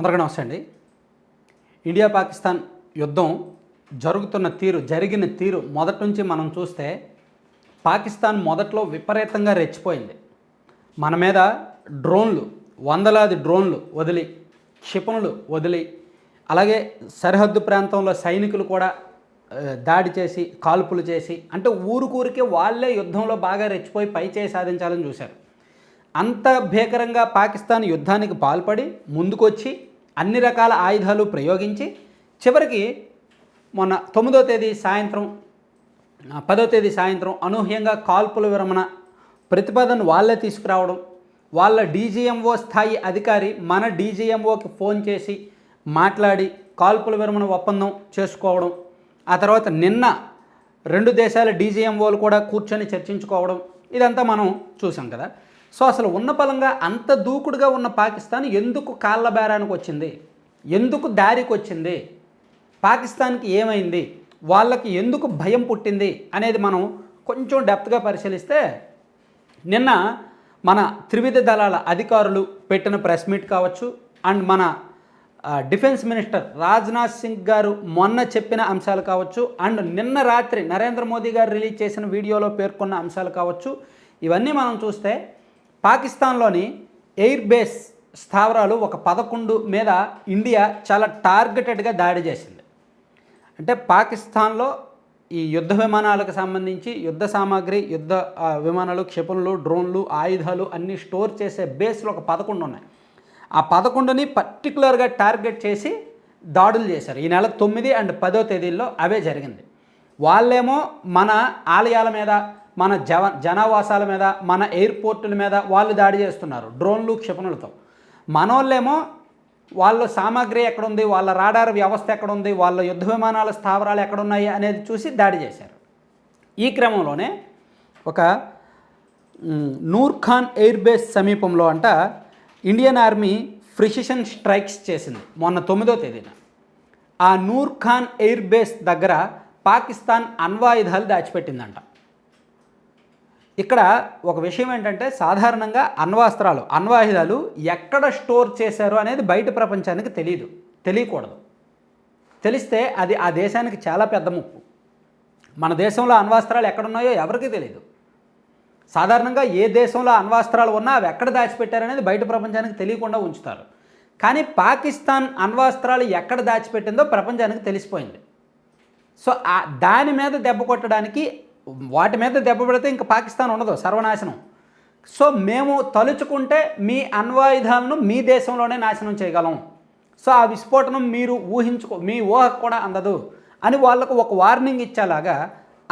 అందరికీ నమస్తే అండి. ఇండియా పాకిస్తాన్ యుద్ధం జరిగిన తీరు మొదటి నుంచి మనం చూస్తే పాకిస్తాన్ మొదట్లో విపరీతంగా రెచ్చిపోయింది. మన మీద డ్రోన్లు, వందలాది డ్రోన్లు వదిలి, క్షిపణులు వదిలి, అలాగే సరిహద్దు ప్రాంతంలో సైనికులు కూడా దాడి చేసి, కాల్పులు చేసి, అంటే ఊరికే వాళ్ళే యుద్ధంలో బాగా రెచ్చిపోయి పైచేయి సాధించాలని చూశారు. అంత భీకరంగా పాకిస్తాన్ యుద్ధానికి పాల్పడి ముందుకొచ్చి అన్ని రకాల ఆయుధాలు ప్రయోగించి చివరికి మొన్న 9వ తేదీ సాయంత్రం 10వ తేదీ సాయంత్రం అనూహ్యంగా కాల్పుల విరమణ ప్రతిపాదన వాళ్ళే తీసుకురావడం, వాళ్ళ డీజీఎంఓ స్థాయి అధికారి మన డీజీఎంఓకి ఫోన్ చేసి మాట్లాడి కాల్పుల విరమణ ఒప్పందం చేసుకోవడం, ఆ తర్వాత నిన్న 2 దేశాల డీజీఎంఓలు కూడా కూర్చొని చర్చించుకోవడం, ఇదంతా మనం చూసాం కదా. సో అసలు ఉన్న పలంగా అంత దూకుడుగా ఉన్న పాకిస్తాన్ ఎందుకు కాళ్ళ బేరానికి వచ్చింది, ఎందుకు దారికి వచ్చింది, పాకిస్తాన్కి ఏమైంది, వాళ్ళకి ఎందుకు భయం పుట్టింది అనేది మనం కొంచెం డెప్త్గా పరిశీలిస్తే, నిన్న మన త్రివిధ దళాల అధికారులు పెట్టిన ప్రెస్ మీట్ కావచ్చు, అండ్ మన డిఫెన్స్ మినిస్టర్ రాజ్నాథ్ సింగ్ గారు మొన్న చెప్పిన అంశాలు కావచ్చు, అండ్ నిన్న రాత్రి నరేంద్ర మోదీ గారు రిలీజ్ చేసిన వీడియోలో పేర్కొన్న అంశాలు కావచ్చు, ఇవన్నీ మనం చూస్తే పాకిస్తాన్లోని ఎయిర్ బేస్ స్థావరాలు ఒక 11 మీద ఇండియా చాలా టార్గెటెడ్గా దాడి చేసింది. అంటే పాకిస్తాన్లో ఈ యుద్ధ విమానాలకు సంబంధించి యుద్ధ సామాగ్రి, యుద్ధ విమానాలు, క్షిపణులు, డ్రోన్లు, ఆయుధాలు అన్నీ స్టోర్ చేసే బేస్లు ఒక 11 ఉన్నాయి. ఆ 11ని పర్టికులర్గా టార్గెట్ చేసి దాడులు చేశారు. ఈ నెల 9 అండ్ 10వ తేదీల్లో అవే జరిగింది. వాళ్ళేమో మన ఆలయాల మీద, మన జనావాసాల మీద, మన ఎయిర్పోర్టుల మీద వాళ్ళు దాడి చేస్తున్నారు డ్రోన్లు, క్షిపణులతో. మనోళ్ళేమో వాళ్ళ సామాగ్రి ఎక్కడుంది, వాళ్ళ రాడార్ వ్యవస్థ ఎక్కడుంది, వాళ్ళ యుద్ధ విమానాల స్థావరాలు ఎక్కడున్నాయి అనేది చూసి దాడి చేశారు. ఈ క్రమంలోనే ఒక నూర్ ఖాన్ ఎయిర్ బేస్ సమీపంలో ఇండియన్ ఆర్మీ ప్రిసిషన్ స్ట్రైక్స్ చేసింది మొన్న 9వ తేదీన. ఆ నూర్ ఖాన్ ఎయిర్ బేస్ దగ్గర పాకిస్తాన్ అణ్వాయుధాలు దాచిపెట్టిందంట. ఇక్కడ ఒక విషయం ఏంటంటే, సాధారణంగా అణ్వాయుధాలు ఎక్కడ స్టోర్ చేశారు అనేది బయట ప్రపంచానికి తెలియకూడదు. తెలిస్తే అది ఆ దేశానికి చాలా పెద్ద ముప్పు. మన దేశంలో అణ్వాస్త్రాలు ఎక్కడున్నాయో ఎవరికీ తెలియదు. సాధారణంగా ఏ దేశంలో అణ్వాస్త్రాలు ఉన్నా అవి ఎక్కడ దాచిపెట్టారనేది బయట ప్రపంచానికి తెలియకుండా ఉంచుతారు. కానీ పాకిస్తాన్ అణ్వాస్త్రాలు ఎక్కడ దాచిపెట్టిందో ప్రపంచానికి తెలిసిపోయింది. సో దాని మీద దెబ్బ కొట్టడానికి, వాటి మీద దెబ్బ పెడితే ఇంకా పాకిస్తాన్ ఉండదు, సర్వనాశనం. సో మేము తలుచుకుంటే మీ అణ్వాయుధాలను మీ దేశంలోనే నాశనం చేయగలం. సో ఆ విస్ఫోటనం మీరు మీ ఊహకు కూడా అందదు అని వాళ్ళకు ఒక వార్నింగ్ ఇచ్చేలాగా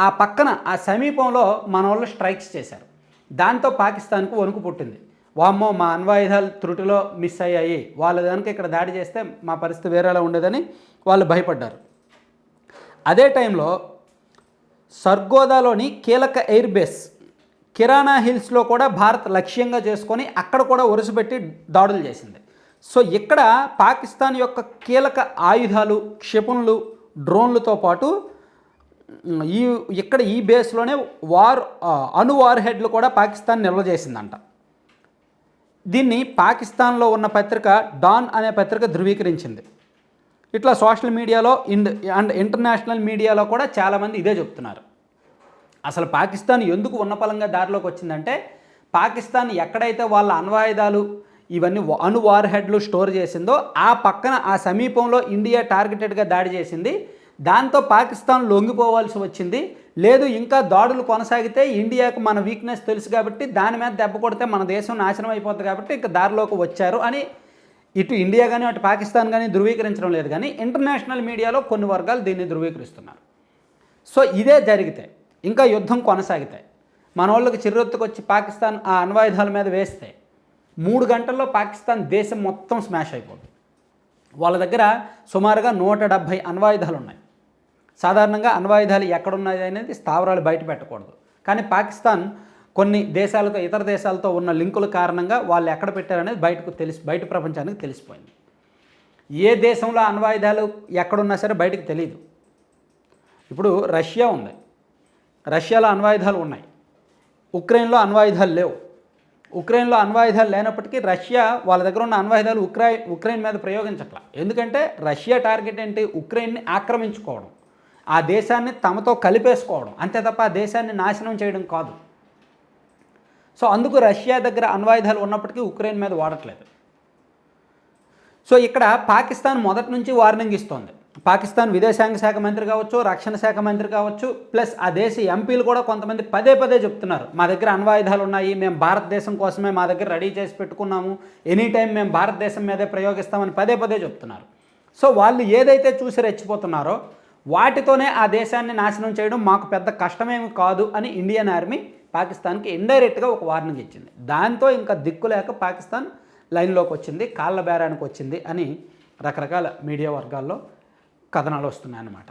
ఆ పక్కన, ఆ సమీపంలో మన వాళ్ళు స్ట్రైక్స్ చేశారు. దాంతో పాకిస్తాన్కు వణుకు పుట్టింది. వామ్మో, మా అణ్వాయుధాలు త్రుటిలో మిస్ అయ్యాయి, వాళ్ళ కనుక ఇక్కడ దాడి చేస్తే మా పరిస్థితి వేరేలా ఉండేదని వాళ్ళు భయపడ్డారు. అదే టైంలో సర్గోదాలోని కీలక ఎయిర్ బేస్ కిరాణా హిల్స్లో కూడా భారత్ లక్ష్యంగా చేసుకొని అక్కడ కూడా ఒరుసుపెట్టి దాడులు చేసింది. సో ఇక్కడ పాకిస్తాన్ యొక్క కీలక ఆయుధాలు, క్షిపణులు, డ్రోన్లతో పాటు ఈ బేస్లోనే అణు వార్ హెడ్లు కూడా పాకిస్తాన్ నిల్వ చేసిందంట. దీన్ని పాకిస్తాన్లో ఉన్న పత్రిక డాన్ అనే పత్రిక ధృవీకరించింది. ఇట్లా సోషల్ మీడియాలో అండ్ ఇంటర్నేషనల్ మీడియాలో కూడా చాలామంది ఇదే చెప్తున్నారు. అసలు పాకిస్తాన్ ఎందుకు ఉన్నపలంగా దారిలోకి వచ్చిందంటే, పాకిస్తాన్ ఎక్కడైతే వాళ్ళ అణ్వాయుధాలు, ఇవన్నీ అణు వార్ హెడ్లు స్టోర్ చేసిందో ఆ పక్కన, ఆ సమీపంలో ఇండియా టార్గెటెడ్గా దాడి చేసింది. దాంతో పాకిస్తాన్ లొంగిపోవాల్సి వచ్చింది. లేదు, ఇంకా దాడులు కొనసాగితే ఇండియాకు మన వీక్నెస్ తెలుసు కాబట్టి దాని మీద దెబ్బ కొడితే మన దేశం నాశనం అయిపోతుంది కాబట్టి ఇంకా దారిలోకి వచ్చారు అని ఇటు ఇండియా కానీ అటు పాకిస్తాన్ కానీ ధృవీకరించడం లేదు. కానీ ఇంటర్నేషనల్ మీడియాలో కొన్ని వర్గాలు దీన్ని ధృవీకరిస్తున్నారు. సో ఇదే జరిగితే, ఇంకా యుద్ధం కొనసాగితే, మన వాళ్ళకి చిర్రెత్తుకొచ్చి పాకిస్తాన్ ఆ అణ్వాయుధాల మీద వేస్తే 3 గంటల్లో పాకిస్తాన్ దేశం మొత్తం స్మాష్ అయిపోతుంది. వాళ్ళ దగ్గర సుమారుగా 170 అణ్వాయుధాలు ఉన్నాయి. సాధారణంగా అణ్వాయుధాలు ఎక్కడున్నాయి అనేది స్థావరాలు బయట పెట్టకూడదు. కానీ పాకిస్తాన్ కొన్ని దేశాలతో, ఇతర దేశాలతో ఉన్న లింకుల కారణంగా వాళ్ళు ఎక్కడ పెట్టారనేది బయట ప్రపంచానికి తెలిసిపోయింది. ఏ దేశంలో అణ్వాయుధాలు ఎక్కడున్నా సరే బయటకు తెలియదు. ఇప్పుడు రష్యా ఉంది, రష్యాలో అణ్వాయుధాలు ఉన్నాయి, ఉక్రెయిన్లో అణ్వాయుధాలు లేవు. ఉక్రెయిన్లో అణ్వాయుధాలు లేనప్పటికీ రష్యా వాళ్ళ దగ్గర ఉన్న అణ్వాయుధాలు ఉక్రెయిన్ మీద ప్రయోగించట్లా. ఎందుకంటే రష్యా టార్గెట్ ఏంటి? ఉక్రెయిన్ని ఆక్రమించుకోవడం, ఆ దేశాన్ని తమతో కలిపేసుకోవడం, అంతే తప్ప ఆ దేశాన్ని నాశనం చేయడం కాదు. సో అందుకు రష్యా దగ్గర అణ్వాయుధాలు ఉన్నప్పటికీ ఉక్రెయిన్ మీద వాడట్లేదు. సో ఇక్కడ పాకిస్తాన్ మొదటి నుంచి వార్నింగ్ ఇస్తోంది. పాకిస్తాన్ విదేశాంగ శాఖ మంత్రి కావచ్చు, రక్షణ శాఖ మంత్రి కావచ్చు, ప్లస్ ఆ దేశ ఎంపీలు కూడా కొంతమంది పదే పదే చెప్తున్నారు, మా దగ్గర అణ్వాయుధాలు ఉన్నాయి, మేము భారతదేశం కోసమే మా దగ్గర రెడీ చేసి పెట్టుకున్నాము, ఎనీ టైం మేము భారతదేశం మీదే ప్రయోగిస్తామని పదే పదే చెప్తున్నారు. సో వాళ్ళు ఏదైతే చూసి రెచ్చిపోతున్నారో వాటితోనే ఆ దేశాన్ని నాశనం చేయడం మాకు పెద్ద కష్టమేమి కాదు అని ఇండియన్ ఆర్మీ పాకిస్తాన్కి ఇండైరెక్ట్గా ఒక వార్నింగ్ ఇచ్చింది. దాంతో ఇంకా దిక్కులేక పాకిస్తాన్ లైన్లోకి వచ్చింది, కాళ్ళ బేరానికి వచ్చింది అని రకరకాల మీడియా వర్గాల్లో కథనాలు వస్తున్నాయన్నమాట.